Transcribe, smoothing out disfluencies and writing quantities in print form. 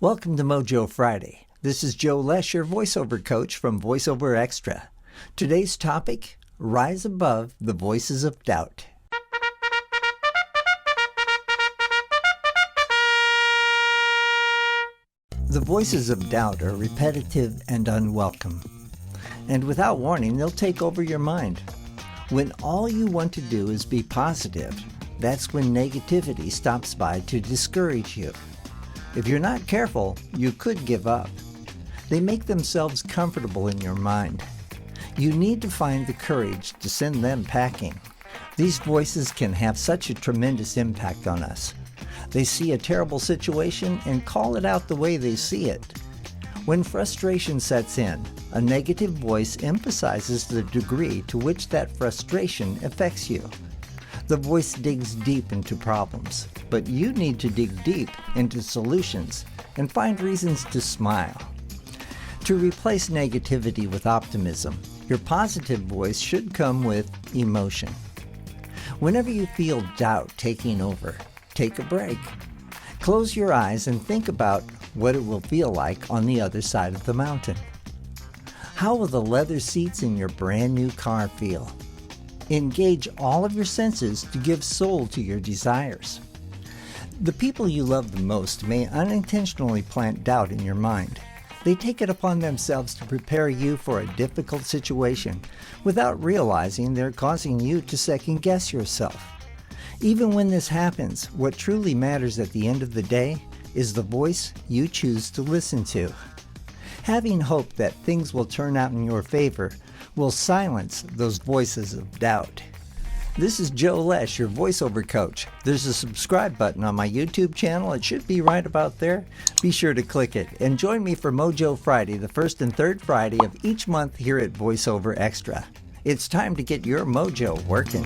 Welcome to Mojo Friday. This is Joe Lesh, your voiceover coach from VoiceOver Extra. Today's topic, rise above the voices of doubt. The voices of doubt are repetitive and unwelcome. And without warning, they'll take over your mind. When all you want to do is be positive, that's when negativity stops by to discourage you. If you're not careful, you could give up. They make themselves comfortable in your mind. You need to find the courage to send them packing. These voices can have such a tremendous impact on us. They see a terrible situation and call it out the way they see it. When frustration sets in, a negative voice emphasizes the degree to which that frustration affects you. The voice digs deep into problems, but you need to dig deep into solutions and find reasons to smile. To replace negativity with optimism, your positive voice should come with emotion. Whenever you feel doubt taking over, take a break. Close your eyes and think about what it will feel like on the other side of the mountain. How will the leather seats in your brand new car feel? Engage all of your senses to give soul to your desires. The people you love the most may unintentionally plant doubt in your mind. They take it upon themselves to prepare you for a difficult situation without realizing they're causing you to second-guess yourself. Even when this happens, what truly matters at the end of the day is the voice you choose to listen to. Having hope that things will turn out in your favor will silence those voices of doubt. This is Joe Lesh, your voiceover coach. There's a subscribe button on my YouTube channel. It should be right about there. Be sure to click it and join me for Mojo Friday, the first and third Friday of each month here at VoiceOver Extra. It's time to get your mojo working.